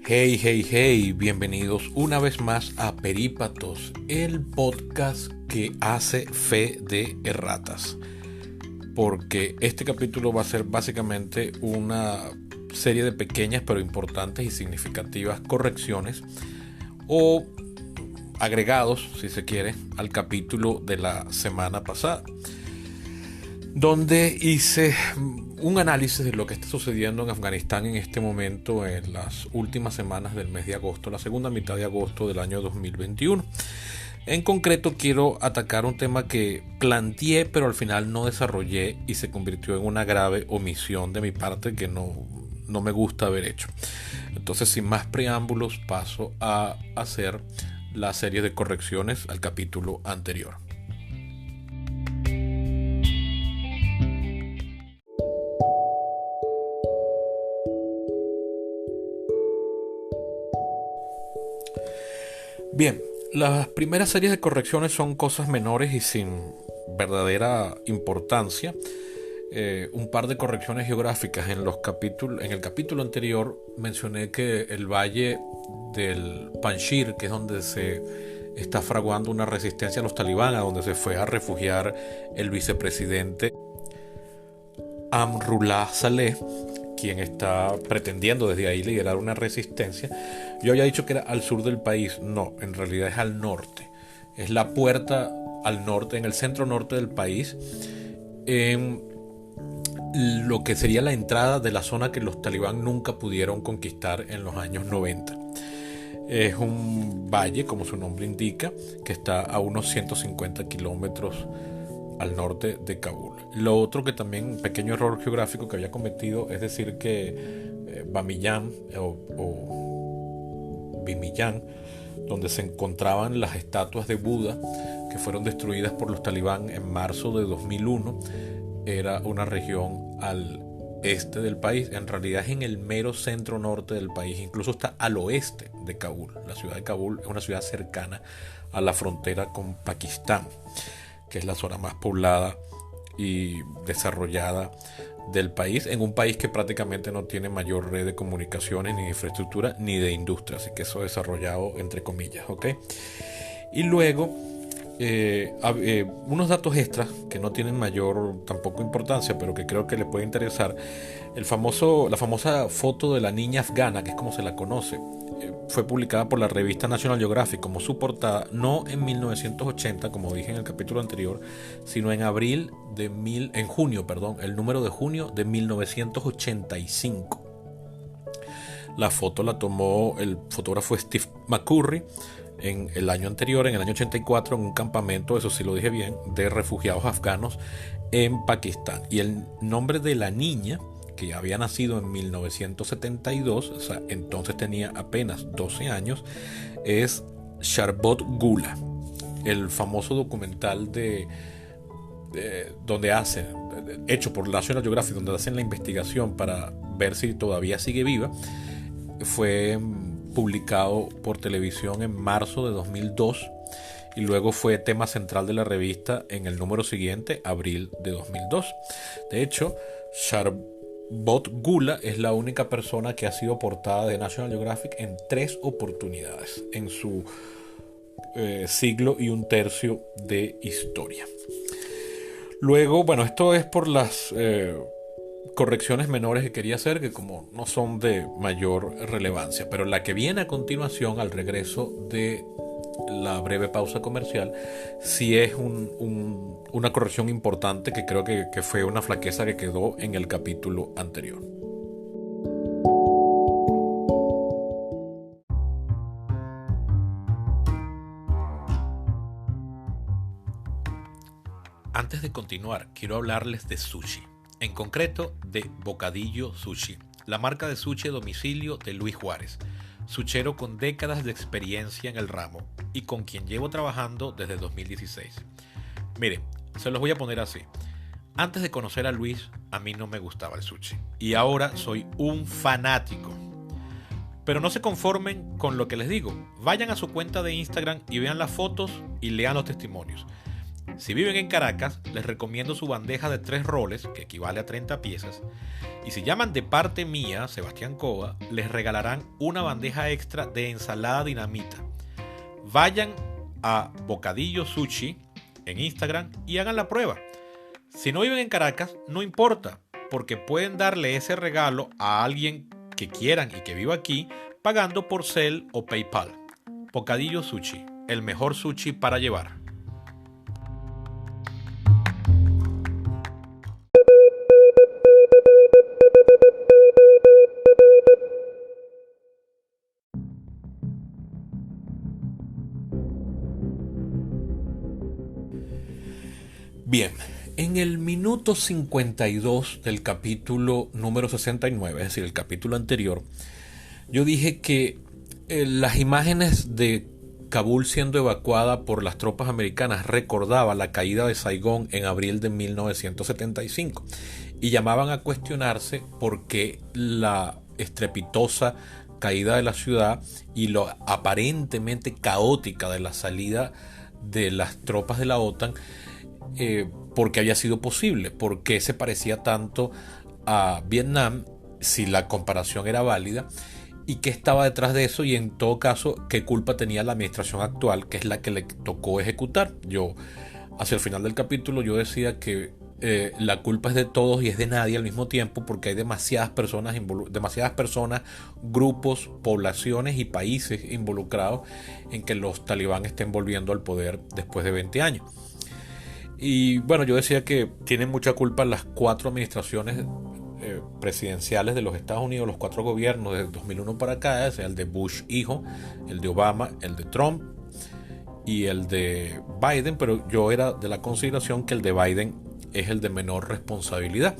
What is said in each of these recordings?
Hey, hey, hey, bienvenidos una vez más a Perípatos, el podcast que hace fe de erratas. Porque este capítulo va a ser básicamente una serie de pequeñas pero importantes y significativas correcciones o agregados, si se quiere, al capítulo de la semana pasada, donde hice un análisis de lo que está sucediendo en Afganistán en este momento, en las últimas semanas del mes de agosto, la segunda mitad de agosto del año 2021. En concreto quiero atacar un tema que planteé pero al final no desarrollé y se convirtió en una grave omisión de mi parte que no me gusta haber hecho. Entonces, sin más preámbulos, paso a hacer la serie de correcciones al capítulo anterior. Bien, las primeras series de correcciones son cosas menores y sin verdadera importancia. Un par de correcciones geográficas en el capítulo anterior mencioné que el valle del Panjshir, que es donde se está fraguando una resistencia a los talibán, a donde se fue a refugiar el vicepresidente Amrullah Saleh, quien está pretendiendo desde ahí liderar una resistencia. Yo había dicho que era al sur del país. No, en realidad es al norte. Es la puerta al norte, en el centro norte del país, en lo que sería la entrada de la zona que los talibán nunca pudieron conquistar en los años 90. Es un valle, como su nombre indica, que está a unos 150 kilómetros al norte de Kabul. Lo otro que también, un pequeño error geográfico que había cometido, es decir que Bamiyan o Bimiyan, donde se encontraban las estatuas de Buda que fueron destruidas por los talibán en marzo de 2001, era una región al este del país. En realidad es en el mero centro norte del país, incluso está al oeste de Kabul. La ciudad de Kabul es una ciudad cercana a la frontera con Pakistán, que es la zona más poblada y desarrollada del país, en un país que prácticamente no tiene mayor red de comunicaciones, ni de infraestructura, ni de industria, así que eso desarrollado entre comillas, ¿ok? Y luego unos datos extras que no tienen mayor tampoco importancia, pero que creo que le puede interesar. La famosa foto de la niña afgana, que es como se la conoce, fue publicada por la revista National Geographic como su portada, no en 1980, como dije en el capítulo anterior, sino en junio, el número de junio de 1985. La foto la tomó el fotógrafo Steve McCurry en el año anterior, en el año 84, en un campamento, eso sí lo dije bien, de refugiados afganos en Pakistán. Y el nombre de la niña, que había nacido en 1972, o sea, entonces tenía apenas 12 años, es Sharbot Gula. El famoso documental hecho por National Geographic, donde hacen la investigación para ver si todavía sigue viva, fue publicado por televisión en marzo de 2002 y luego fue tema central de la revista en el número siguiente, abril de 2002. De hecho, Sharbot Gula es la única persona que ha sido portada de National Geographic en 3 oportunidades en su siglo y un tercio de historia. Luego, bueno, esto es por las correcciones menores que quería hacer, que como no son de mayor relevancia, pero la que viene a continuación, al regreso de la breve pausa comercial, sí es una corrección importante que creo que fue una flaqueza que quedó en el capítulo anterior. Antes de continuar, quiero hablarles de sushi, en concreto de Bocadillo Sushi, la marca de sushi a domicilio de Luis Juárez, suchero con décadas de experiencia en el ramo y con quien llevo trabajando desde 2016. Mire, se los voy a poner así. Antes de conocer a Luis, a mí no me gustaba el sushi y ahora soy un fanático. Pero no se conformen con lo que les digo. Vayan a su cuenta de Instagram y vean las fotos y lean los testimonios. Si viven en Caracas, les recomiendo su bandeja de 3 roles, que equivale a 30 piezas. Y si llaman de parte mía, Sebastián Cova, les regalarán una bandeja extra de ensalada dinamita. Vayan a Bocadillo Sushi en Instagram y hagan la prueba. Si no viven en Caracas, no importa, porque pueden darle ese regalo a alguien que quieran y que viva aquí, pagando por Zelle o PayPal. Bocadillo Sushi, el mejor sushi para llevar. Bien, en el minuto 52 del capítulo número 69, es decir, el capítulo anterior, yo dije que las imágenes de Kabul siendo evacuada por las tropas americanas recordaba la caída de Saigón en abril de 1975 y llamaban a cuestionarse por qué la estrepitosa caída de la ciudad y lo aparentemente caótica de la salida de las tropas de la OTAN, por qué había sido posible, por qué se parecía tanto a Vietnam, si la comparación era válida, y qué estaba detrás de eso, y en todo caso qué culpa tenía la administración actual, que es la que le tocó ejecutar. Yo, hacia el final del capítulo, yo decía que la culpa es de todos y es de nadie al mismo tiempo, porque hay demasiadas personas, grupos, poblaciones y países involucrados en que los talibán estén volviendo al poder después de 20 años. Y bueno, yo decía que tienen mucha culpa las 4 administraciones presidenciales de los Estados Unidos, los 4 gobiernos desde 2001 para acá, el de Bush hijo, el de Obama, el de Trump y el de Biden, pero yo era de la consideración que el de Biden es el de menor responsabilidad,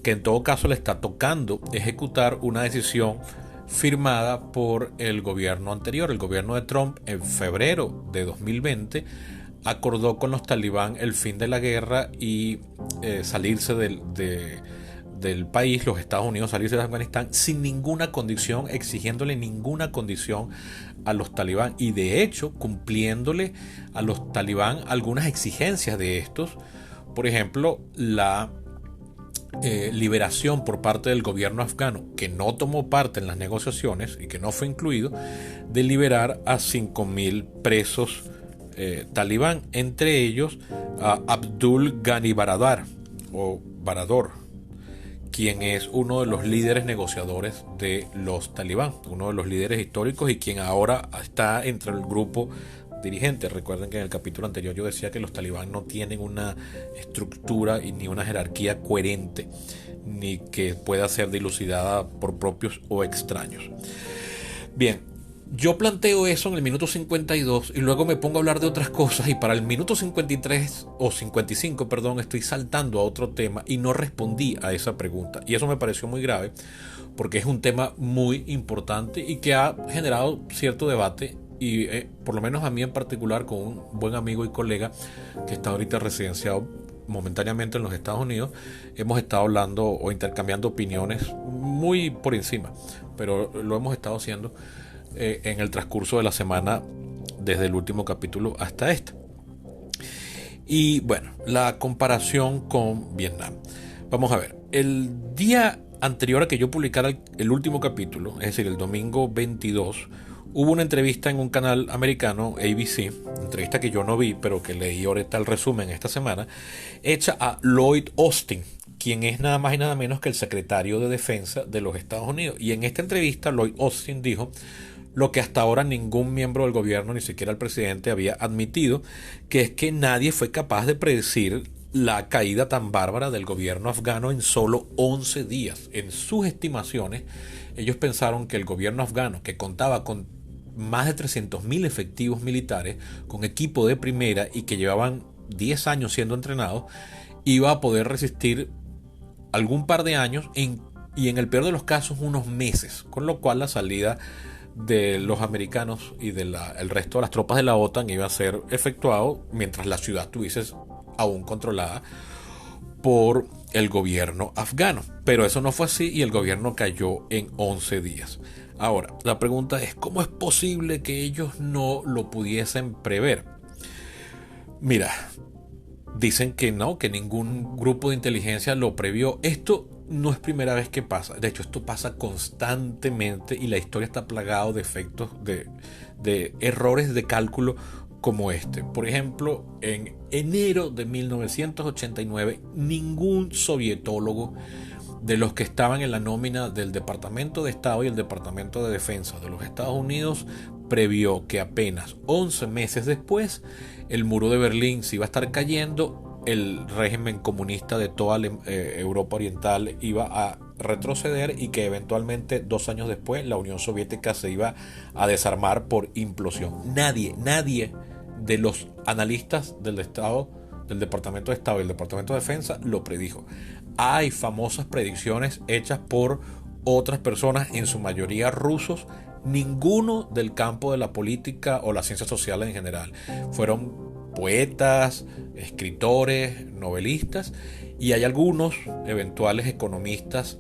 que en todo caso le está tocando ejecutar una decisión firmada por el gobierno anterior. El gobierno de Trump en febrero de 2020 acordó con los talibán el fin de la guerra y salirse del país, los Estados Unidos salirse de Afganistán sin ninguna condición, exigiéndole ninguna condición a los talibán y de hecho cumpliéndole a los talibán algunas exigencias de estos. Por ejemplo, la liberación por parte del gobierno afgano, que no tomó parte en las negociaciones y que no fue incluido, de liberar a 5.000 presos talibán, entre ellos a Abdul Ghani Baradar o Barador, quien es uno de los líderes negociadores de los talibán, uno de los líderes históricos y quien ahora está entre el grupo dirigente. Recuerden que en el capítulo anterior yo decía que los talibán no tienen una estructura y ni una jerarquía coherente, ni que pueda ser dilucidada por propios o extraños. Bien, yo planteo eso en el minuto 52 y luego me pongo a hablar de otras cosas y para el minuto 53 o 55, perdón, estoy saltando a otro tema y no respondí a esa pregunta. Y eso me pareció muy grave porque es un tema muy importante y que ha generado cierto debate y por lo menos a mí en particular, con un buen amigo y colega que está ahorita residenciado momentáneamente en los Estados Unidos, hemos estado hablando o intercambiando opiniones muy por encima, pero lo hemos estado haciendo en el transcurso de la semana desde el último capítulo hasta este. Y bueno, la comparación con Vietnam. Vamos a ver, el día anterior a que yo publicara el último capítulo, es decir, el domingo 22, hubo una entrevista en un canal americano, ABC, entrevista que yo no vi, pero que leí ahorita el resumen esta semana, hecha a Lloyd Austin, quien es nada más y nada menos que el secretario de Defensa de los Estados Unidos. Y en esta entrevista Lloyd Austin dijo lo que hasta ahora ningún miembro del gobierno, ni siquiera el presidente, había admitido, que es que nadie fue capaz de predecir la caída tan bárbara del gobierno afgano en solo 11 días. En sus estimaciones, ellos pensaron que el gobierno afgano, que contaba con más de 300.000 efectivos militares, con equipo de primera y que llevaban 10 años siendo entrenados, iba a poder resistir algún par de años y en el peor de los casos unos meses, con lo cual la salida de los americanos y del resto de las tropas de la OTAN iba a ser efectuado mientras la ciudad estuviese aún controlada por el gobierno afgano. Pero eso no fue así y el gobierno cayó en 11 días. Ahora, la pregunta es, ¿cómo es posible que ellos no lo pudiesen prever? Mira, Dicen que no, que ningún grupo de inteligencia lo previó. Esto no es primera vez que pasa. De hecho, esto pasa constantemente y la historia está plagada de efectos, de errores de cálculo como este. Por ejemplo, en enero de 1989, ningún sovietólogo de los que estaban en la nómina del Departamento de Estado y el Departamento de Defensa de los Estados Unidos previó que apenas 11 meses después el muro de Berlín se iba a estar cayendo, el régimen comunista de toda Europa Oriental iba a retroceder y que eventualmente 2 años después la Unión Soviética se iba a desarmar por implosión. Nadie de los analistas del Estado, del Departamento de Estado y el Departamento de Defensa lo predijo. Hay famosas predicciones hechas por otras personas, en su mayoría rusos, ninguno del campo de la política o las ciencias sociales en general. Fueron poetas, escritores, novelistas, y hay algunos eventuales economistas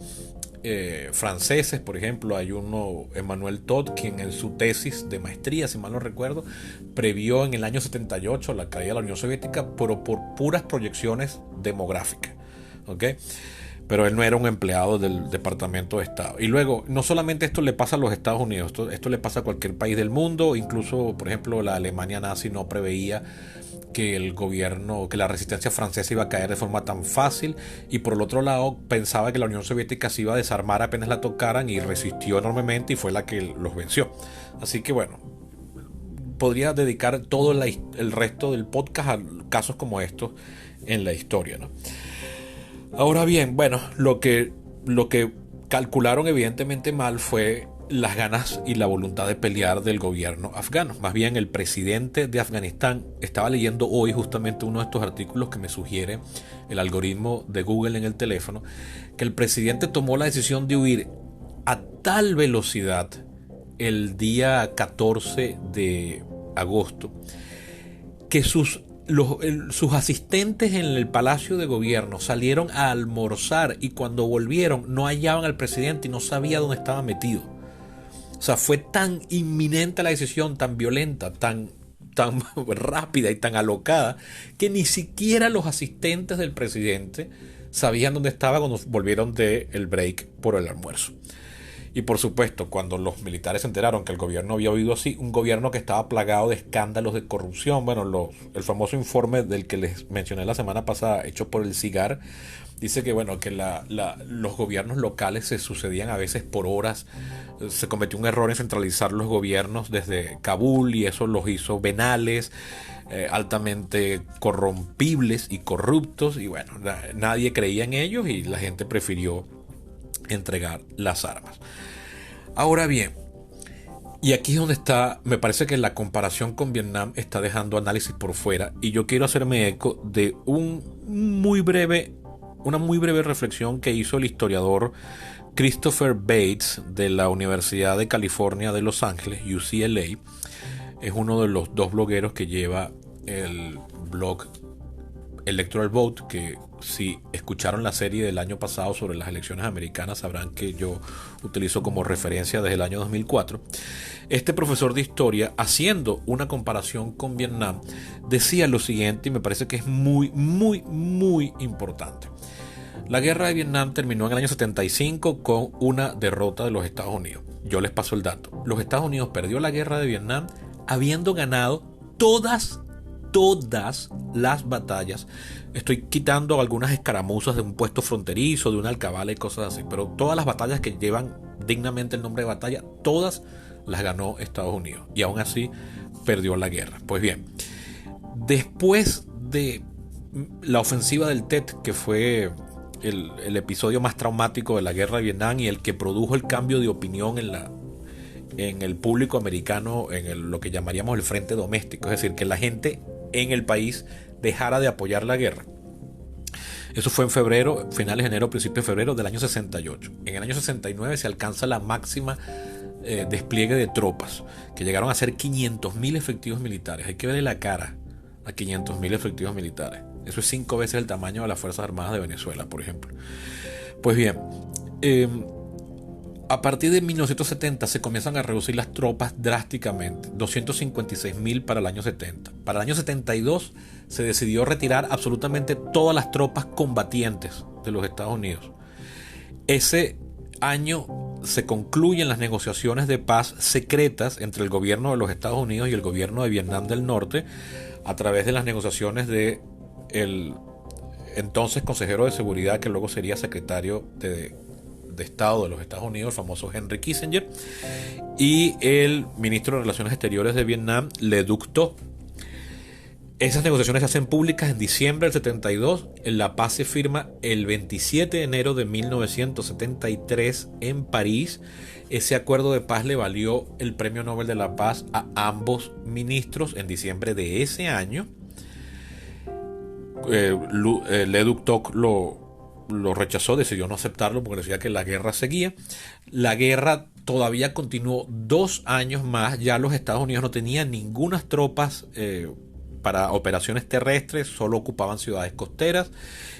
franceses. Por ejemplo, hay uno, Emmanuel Todd, quien en su tesis de maestría, si mal no recuerdo, previó en el año 78 la caída de la Unión Soviética, pero por puras proyecciones demográficas. ¿Okay? Pero él no era un empleado del Departamento de Estado. Y luego, no solamente esto le pasa a los Estados Unidos, esto le pasa a cualquier país del mundo. Incluso, por ejemplo, la Alemania nazi no preveía que el gobierno, que la resistencia francesa iba a caer de forma tan fácil, y por el otro lado pensaba que la Unión Soviética se iba a desarmar apenas la tocaran, y resistió enormemente y fue la que los venció. Así que bueno, podría dedicar todo el resto del podcast a casos como estos en la historia, ¿no? Ahora bien, bueno, lo que calcularon evidentemente mal fue las ganas y la voluntad de pelear del gobierno afgano. Más bien, el presidente de Afganistán, estaba leyendo hoy justamente uno de estos artículos que me sugiere el algoritmo de Google en el teléfono, que el presidente tomó la decisión de huir a tal velocidad el día 14 de agosto que sus asistentes en el Palacio de Gobierno salieron a almorzar, y cuando volvieron no hallaban al presidente y no sabía dónde estaba metido. O sea, fue tan inminente la decisión, tan violenta, tan rápida y tan alocada, que ni siquiera los asistentes del presidente sabían dónde estaba cuando volvieron del break por el almuerzo. Y por supuesto, cuando los militares se enteraron que el gobierno había huido así, un gobierno que estaba plagado de escándalos de corrupción, bueno, el famoso informe del que les mencioné la semana pasada, hecho por el CIGAR, dice que bueno, que los gobiernos locales se sucedían a veces por horas. Se cometió un error en centralizar los gobiernos desde Kabul, y eso los hizo venales, altamente corrompibles y corruptos, y bueno, nadie creía en ellos y la gente prefirió entregar las armas. Ahora bien, y aquí es donde está, me parece que la comparación con Vietnam está dejando análisis por fuera, y yo quiero hacerme eco de una muy breve reflexión que hizo el historiador Christopher Bates de la Universidad de California de Los Ángeles, UCLA. Es uno de los 2 blogueros que lleva el blog Electoral Vote, que si escucharon la serie del año pasado sobre las elecciones americanas sabrán que yo utilizo como referencia desde el año 2004. Este profesor de historia, haciendo una comparación con Vietnam, decía lo siguiente, y me parece que es muy importante. La guerra de Vietnam terminó en el año 75 con una derrota de los Estados Unidos. Yo les paso el dato. Los Estados Unidos perdió la guerra de Vietnam habiendo ganado todas las batallas. Estoy quitando algunas escaramuzas de un puesto fronterizo, de una alcabala y cosas así, pero todas las batallas que llevan dignamente el nombre de batalla, todas las ganó Estados Unidos, y aún así perdió la guerra. Pues bien, después de la ofensiva del Tet, que fue el episodio más traumático de la guerra de Vietnam y el que produjo el cambio de opinión en el público americano, lo que llamaríamos el frente doméstico, es decir, que la gente en el país dejara de apoyar la guerra. Eso fue en febrero, finales de enero, principios de febrero del año 68. En el año 69 se alcanza la máxima despliegue de tropas, que llegaron a ser 500.000 efectivos militares. Hay que verle la cara a 500.000 efectivos militares. Eso es 5 veces el tamaño de las Fuerzas Armadas de Venezuela, por ejemplo. Pues bien, A partir de 1970 se comienzan a reducir las tropas drásticamente, 256.000 para el año 70. Para el año 72 se decidió retirar absolutamente todas las tropas combatientes de los Estados Unidos. Ese año se concluyen las negociaciones de paz secretas entre el gobierno de los Estados Unidos y el gobierno de Vietnam del Norte a través de las negociaciones de el entonces consejero de seguridad, que luego sería secretario de Estado de los Estados Unidos, el famoso Henry Kissinger, y el ministro de Relaciones Exteriores de Vietnam, Le Duc Tho. Esas negociaciones se hacen públicas en diciembre del 72. La paz se firma el 27 de enero de 1973 en París. Ese acuerdo de paz le valió el Premio Nobel de la Paz a ambos ministros en diciembre de ese año. Le Duc Tho lo rechazó, decidió no aceptarlo porque decía que la guerra seguía. La guerra todavía continuó 2 años más. Ya los Estados Unidos no tenían ninguna tropas para operaciones terrestres, solo ocupaban ciudades costeras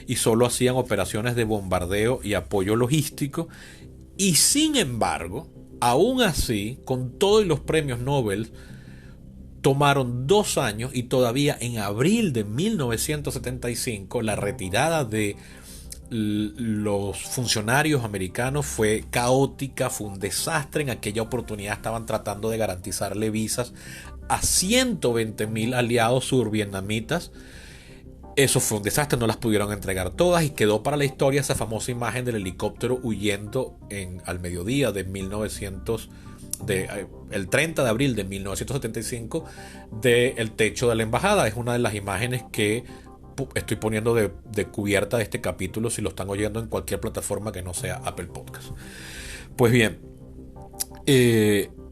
y solo hacían operaciones de bombardeo y apoyo logístico. Y sin embargo, aún así, con todos los premios Nobel, tomaron 2 años, y todavía en abril de 1975 la retirada de los funcionarios americanos fue caótica, fue un desastre. En aquella oportunidad estaban tratando de garantizarle visas a 120.000 aliados survietnamitas. Eso fue un desastre, no las pudieron entregar todas y quedó para la historia esa famosa imagen del helicóptero huyendo al mediodía de el 30 de abril de 1975 del techo de la embajada. Es una de las imágenes que estoy poniendo de cubierta de este capítulo si lo están oyendo en cualquier plataforma que no sea Apple Podcast. Pues bien,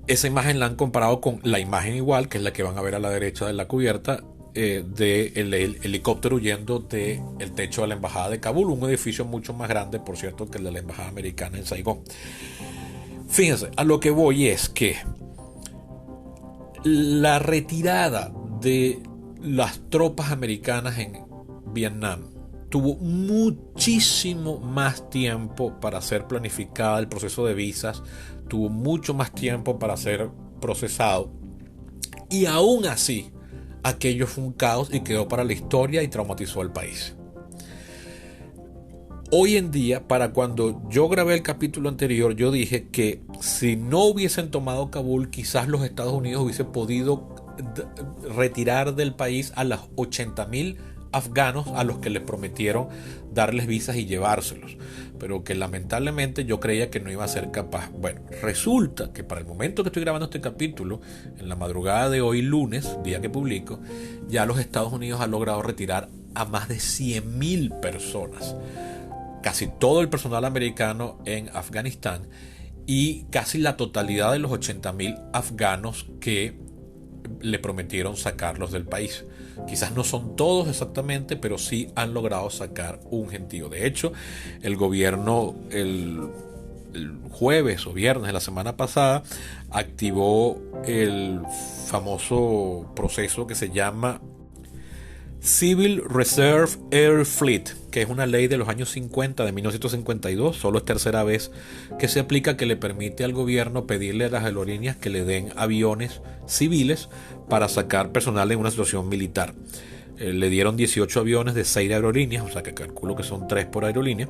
esa imagen la han comparado con la imagen igual, que es la que van a ver a la derecha de la cubierta, del helicóptero huyendo del techo de la embajada de Kabul, un edificio mucho más grande, por cierto, que el de la embajada americana en Saigón. Fíjense, a lo que voy es que la retirada de las tropas americanas en Vietnam tuvo muchísimo más tiempo para ser planificada. El proceso de visas tuvo mucho más tiempo para ser procesado, y aún así aquello fue un caos y quedó para la historia y traumatizó al país. Hoy en día, para cuando yo grabé el capítulo anterior, yo dije que si no hubiesen tomado Kabul, quizás los Estados Unidos hubiesen podido retirar del país a los 80.000 afganos a los que les prometieron darles visas y llevárselos, pero que lamentablemente yo creía que no iba a ser capaz. Bueno, resulta que para el momento que estoy grabando este capítulo, en la madrugada de hoy lunes, día que publico, ya los Estados Unidos han logrado retirar a más de 100.000 personas, casi todo el personal americano en Afganistán y casi la totalidad de los 80.000 afganos que le prometieron sacarlos del país. Quizás no son todos exactamente, pero sí han logrado sacar un gentío. De hecho, el gobierno el jueves o viernes de la semana pasada activó el famoso proceso que se llama Civil Reserve Air Fleet, que es una ley de los años 50, de 1952, solo es tercera vez que se aplica, que le permite al gobierno pedirle a las aerolíneas que le den aviones civiles para sacar personal en una situación militar. Le dieron 18 aviones de 6 aerolíneas, o sea que calculo que son 3 por aerolínea,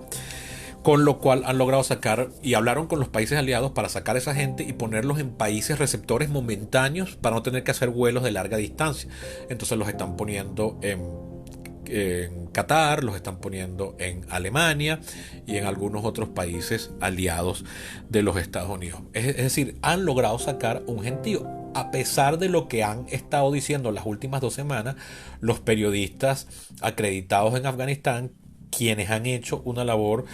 con lo cual han logrado sacar, y hablaron con los países aliados para sacar a esa gente y ponerlos en países receptores momentáneos para no tener que hacer vuelos de larga distancia. Entonces los están poniendo en Qatar, los están poniendo en Alemania y en algunos otros países aliados de los Estados Unidos. Es decir, han logrado sacar un gentío, a pesar de lo que han estado diciendo las últimas 2 semanas los periodistas acreditados en Afganistán, quienes han hecho una labor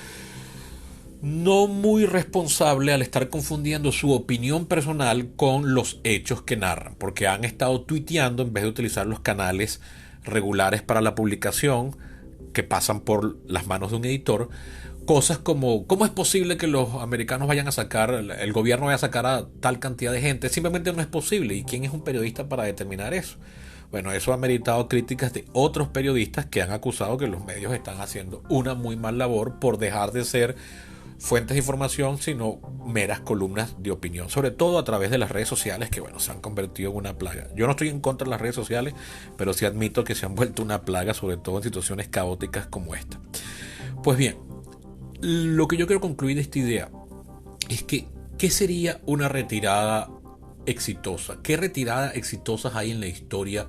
no muy responsable al estar confundiendo su opinión personal con los hechos que narran, porque han estado tuiteando en vez de utilizar los canales regulares para la publicación que pasan por las manos de un editor, cosas como ¿cómo es posible que los americanos vayan a sacar, el gobierno vaya a sacar a tal cantidad de gente? Simplemente no es posible. ¿Y quién es un periodista para determinar eso? Bueno, eso ha meritado críticas de otros periodistas que han acusado que los medios están haciendo una muy mala labor por dejar de ser fuentes de información, sino meras columnas de opinión, sobre todo a través de las redes sociales, que bueno, se han convertido en una plaga. Yo no estoy en contra de las redes sociales, pero sí admito que se han vuelto una plaga, sobre todo en situaciones caóticas como esta. Pues bien, lo que yo quiero concluir de esta idea es que, ¿qué sería una retirada exitosa? ¿Qué retiradas exitosas hay en la historia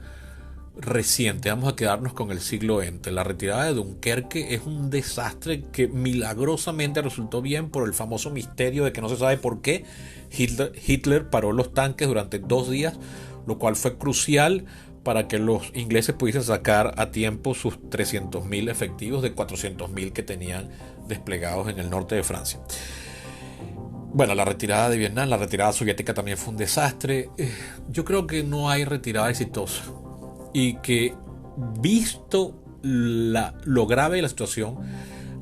reciente? Vamos a quedarnos con el siglo XX. La retirada de Dunkerque es un desastre que milagrosamente resultó bien por el famoso misterio de que no se sabe por qué Hitler paró los tanques durante 2 días, lo cual fue crucial para que los ingleses pudiesen sacar a tiempo sus 300.000 efectivos de 400.000 que tenían desplegados en el norte de Francia. Bueno, la retirada de Vietnam, la retirada soviética también fue un desastre. Yo creo que no hay retirada exitosa. Y que, visto lo grave de la situación,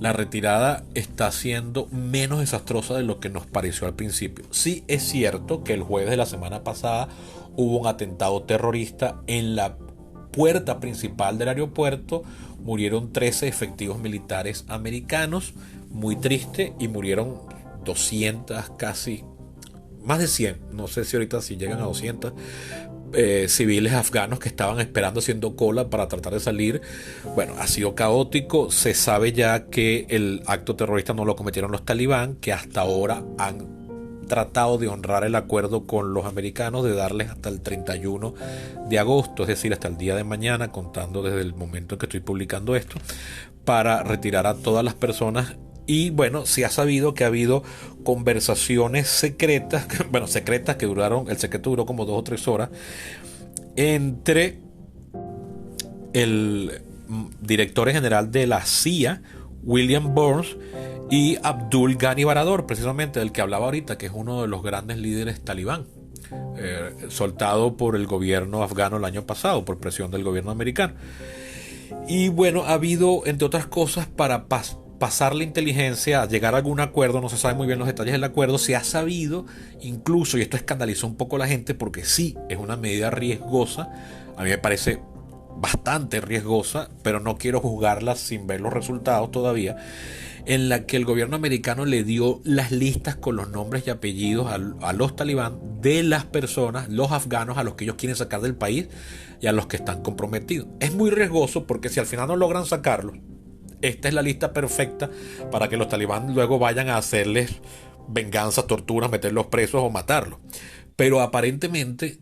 la retirada está siendo menos desastrosa de lo que nos pareció al principio. Sí es cierto que el jueves de la semana pasada hubo un atentado terrorista en la puerta principal del aeropuerto. Murieron 13 efectivos militares americanos, muy triste, y murieron 200, casi más de 100, no sé si ahorita si llegan a 200 civiles afganos que estaban esperando haciendo cola para tratar de salir. Bueno, ha sido caótico. Se sabe ya que el acto terrorista no lo cometieron los talibán, que hasta ahora han tratado de honrar el acuerdo con los americanos de darles hasta el 31 de agosto, es decir, hasta el día de mañana, contando desde el momento en que estoy publicando esto, para retirar a todas las personas. Y bueno, se ha sabido que ha habido conversaciones secretas, bueno, secretas que duraron, el secreto duró como 2 o 3 horas, entre el director general de la CIA, William Burns, y Abdul Ghani Baradar, precisamente del que hablaba ahorita, que es uno de los grandes líderes talibán, soltado por el gobierno afgano el año pasado, por presión del gobierno americano. Y bueno, ha habido, entre otras cosas, para pasar la inteligencia, a llegar a algún acuerdo, no se sabe muy bien los detalles del acuerdo. Se ha sabido incluso, y esto escandalizó un poco a la gente porque sí, es una medida riesgosa, a mí me parece bastante riesgosa, pero no quiero juzgarla sin ver los resultados todavía, en la que el gobierno americano le dio las listas con los nombres y apellidos a los talibán de las personas, los afganos a los que ellos quieren sacar del país y a los que están comprometidos. Es muy riesgoso porque si al final no logran sacarlos, esta es la lista perfecta para que los talibán luego vayan a hacerles venganzas, torturas, meterlos presos o matarlos. Pero aparentemente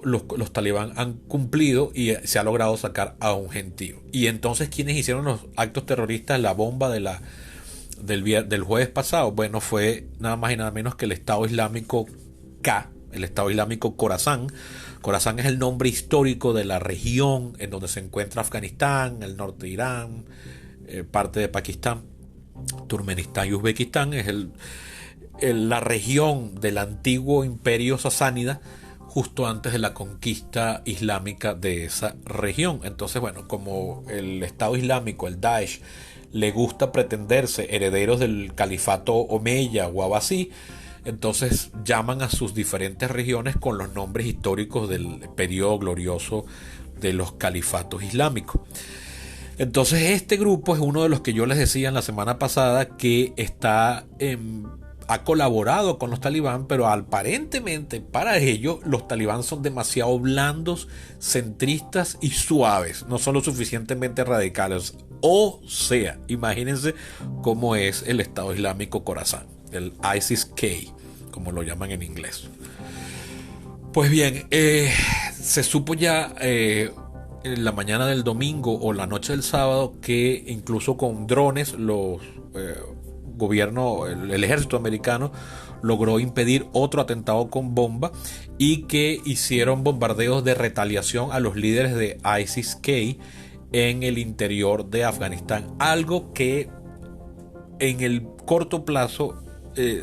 los talibán han cumplido y se ha logrado sacar a un gentío. Y entonces, ¿quiénes hicieron los actos terroristas, la bomba del jueves pasado? Bueno, fue nada más y nada menos que el Estado Islámico K, el Estado Islámico Khorasan. Khorasan es el nombre histórico de la región en donde se encuentra Afganistán, el norte de Irán, parte de Pakistán, Turkmenistán y Uzbekistán. Es la región del antiguo imperio sasánida, justo antes de la conquista islámica de esa región. Entonces, bueno, como el Estado Islámico, el Daesh, le gusta pretenderse herederos del califato omeya o abasí, entonces llaman a sus diferentes regiones con los nombres históricos del periodo glorioso de los califatos islámicos. Entonces este grupo es uno de los que yo les decía en la semana pasada que ha colaborado con los talibán, pero aparentemente para ellos los talibán son demasiado blandos, centristas y suaves, no son lo suficientemente radicales. O sea, imagínense cómo es el Estado Islámico Khorasan, el ISIS-K, como lo llaman en inglés. Pues bien, se supo ya en la mañana del domingo o la noche del sábado que incluso con drones el ejército americano logró impedir otro atentado con bomba y que hicieron bombardeos de retaliación a los líderes de ISIS-K en el interior de Afganistán, algo que en el corto plazo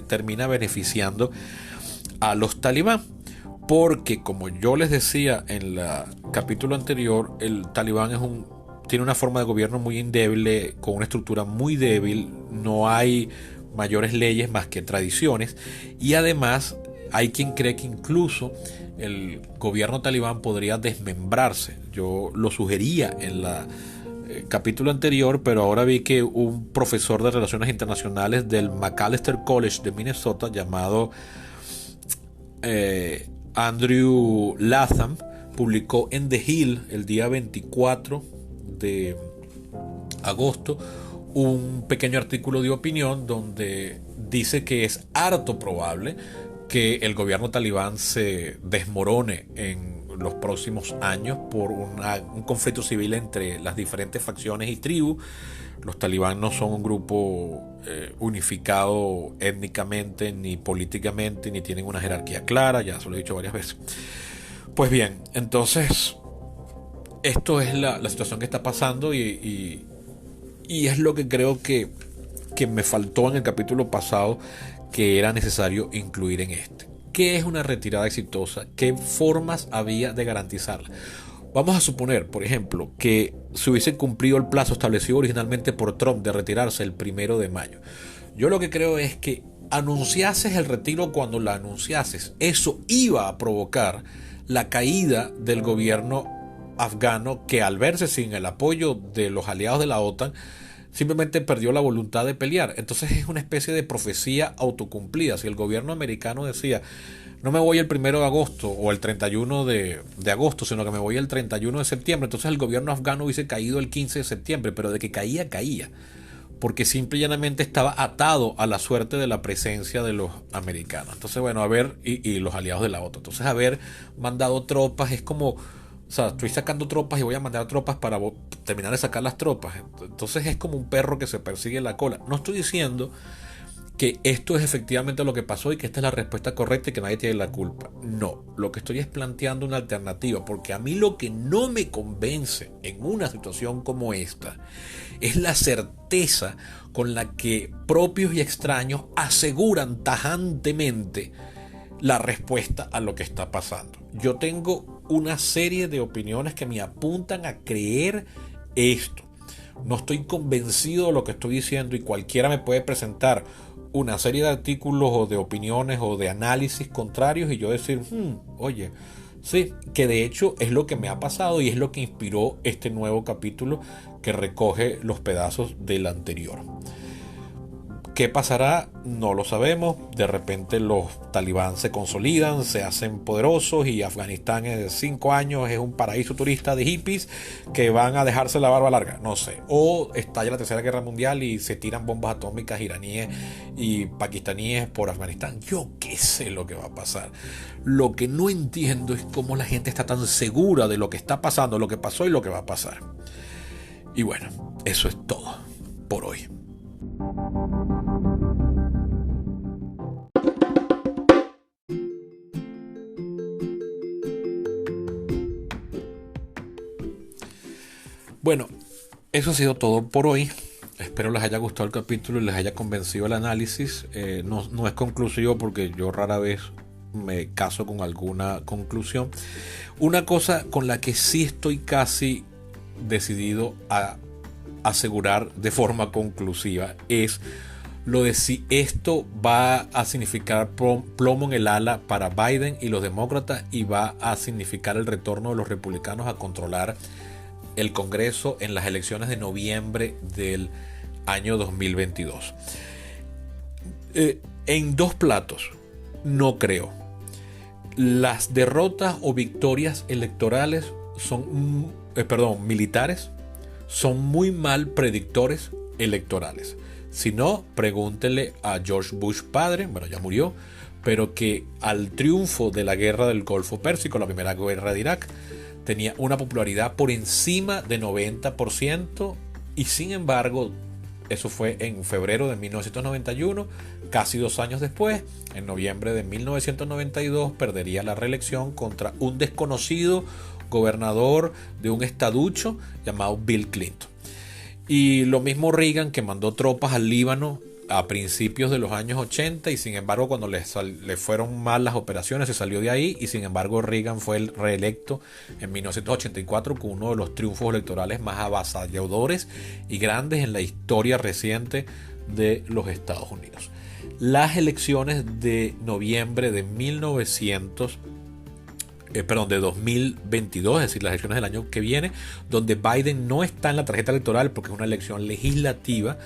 termina beneficiando a los talibán, porque como yo les decía en el capítulo anterior, el talibán tiene una forma de gobierno muy endeble, con una estructura muy débil, no hay mayores leyes más que tradiciones, y además hay quien cree que incluso el gobierno talibán podría desmembrarse. Yo lo sugería en capítulo anterior, pero ahora vi que un profesor de Relaciones Internacionales del Macalester College de Minnesota llamado Andrew Latham publicó en The Hill el día 24 de agosto un pequeño artículo de opinión donde dice que es harto probable que el gobierno talibán se desmorone en los próximos años por un conflicto civil entre las diferentes facciones y tribus. Los talibán no son un grupo unificado étnicamente ni políticamente, ni tienen una jerarquía clara, ya se lo he dicho varias veces. Pues bien, entonces esto es la situación que está pasando y es lo que creo que me faltó en el capítulo pasado, que era necesario incluir en este. ¿Qué es una retirada exitosa? ¿Qué formas había de garantizarla? Vamos a suponer, por ejemplo, que se hubiese cumplido el plazo establecido originalmente por Trump de retirarse el 1 de mayo. Yo lo que creo es que anunciases el retiro cuando la anunciases, eso iba a provocar la caída del gobierno afgano, que al verse sin el apoyo de los aliados de la OTAN, simplemente perdió la voluntad de pelear. Entonces es una especie de profecía autocumplida. Si el gobierno americano decía, no me voy el 1 de agosto o el 31 de agosto, sino que me voy el 31 de septiembre, entonces el gobierno afgano hubiese caído el 15 de septiembre, pero de que caía, porque simple y llanamente estaba atado a la suerte de la presencia de los americanos. Entonces, bueno, y los aliados de la OTAN. Entonces, haber mandado tropas es como, o sea, estoy sacando tropas y voy a mandar tropas para terminar de sacar las tropas. Entonces es como un perro que se persigue en la cola. No estoy diciendo que esto es efectivamente lo que pasó y que esta es la respuesta correcta y que nadie tiene la culpa. No, lo que estoy es planteando una alternativa, porque a mí lo que no me convence en una situación como esta es la certeza con la que propios y extraños aseguran tajantemente la respuesta a lo que está pasando. Yo tengo una serie de opiniones que me apuntan a creer esto. No estoy convencido de lo que estoy diciendo y cualquiera me puede presentar una serie de artículos o de opiniones o de análisis contrarios y yo decir, oye, sí, que de hecho es lo que me ha pasado y es lo que inspiró este nuevo capítulo que recoge los pedazos del anterior. ¿Qué pasará? No lo sabemos. De repente los talibán se consolidan, se hacen poderosos y Afganistán en 5 años es un paraíso turista de hippies que van a dejarse la barba larga. No sé. O estalla la Tercera Guerra Mundial y se tiran bombas atómicas iraníes y pakistaníes por Afganistán. Yo qué sé lo que va a pasar. Lo que no entiendo es cómo la gente está tan segura de lo que está pasando, lo que pasó y lo que va a pasar. Y bueno, eso es todo por hoy. Bueno, eso ha sido todo por hoy. Espero les haya gustado el capítulo y les haya convencido el análisis. No es conclusivo porque yo rara vez me caso con alguna conclusión. Una cosa con la que sí estoy casi decidido a asegurar de forma conclusiva es lo de si esto va a significar plomo en el ala para Biden y los demócratas y va a significar el retorno de los republicanos a controlar el Congreso en las elecciones de noviembre del año 2022. En dos platos, no creo. Las derrotas o victorias electorales militares son muy mal predictores electorales. Si no, pregúntele a George Bush padre, bueno, ya murió, pero que al triunfo de la guerra del Golfo Pérsico, la primera guerra de Irak, tenía una popularidad por encima de 90% y sin embargo, eso fue en febrero de 1991, casi 2 años después, en noviembre de 1992, perdería la reelección contra un desconocido gobernador de un estaducho llamado Bill Clinton. Y lo mismo Reagan, que mandó tropas al Líbano a principios de los años 80 y sin embargo cuando le fueron mal las operaciones se salió de ahí y sin embargo Reagan fue el reelecto en 1984 con uno de los triunfos electorales más avasalladores y grandes en la historia reciente de los Estados Unidos. Las elecciones de noviembre de 1992 de 2022, es decir, las elecciones del año que viene, donde Biden no está en la tarjeta electoral porque es una elección legislativa,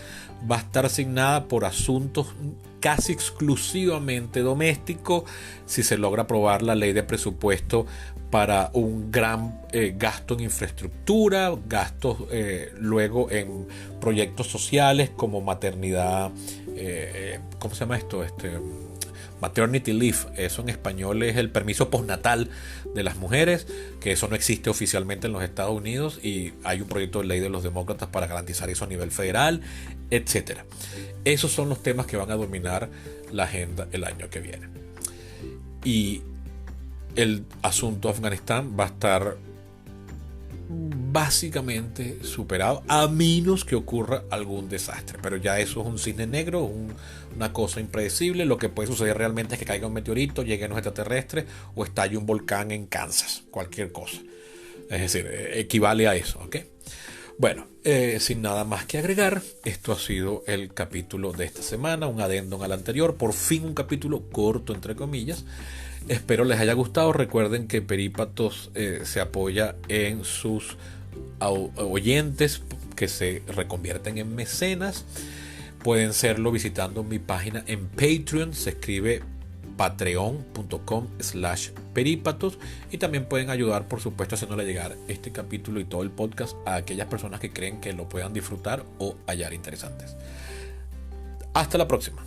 va a estar asignada por asuntos casi exclusivamente domésticos, si se logra aprobar la ley de presupuesto para un gran gasto en infraestructura, gastos luego en proyectos sociales como maternidad, ¿cómo se llama esto? Maternity leave, eso en español es el permiso postnatal de las mujeres, que eso no existe oficialmente en los Estados Unidos y hay un proyecto de ley de los demócratas para garantizar eso a nivel federal, etcétera. Esos son los temas que van a dominar la agenda el año que viene. Y el asunto de Afganistán va a estar básicamente superado, a menos que ocurra algún desastre, pero ya eso es un cisne negro, una cosa impredecible. Lo que puede suceder realmente es que caiga un meteorito, lleguen los extraterrestres o estalle un volcán en Kansas, cualquier cosa, es decir, equivale a eso, ¿ok? Bueno, sin nada más que agregar, esto ha sido el capítulo de esta semana, un adendum al anterior, por fin un capítulo corto entre comillas. Espero les haya gustado. Recuerden que Perípatos se apoya en sus oyentes que se reconvierten en mecenas. Pueden serlo visitando mi página en Patreon. Se escribe patreon.com/perípatos. Y también pueden ayudar, por supuesto, haciéndole llegar este capítulo y todo el podcast a aquellas personas que creen que lo puedan disfrutar o hallar interesantes. Hasta la próxima.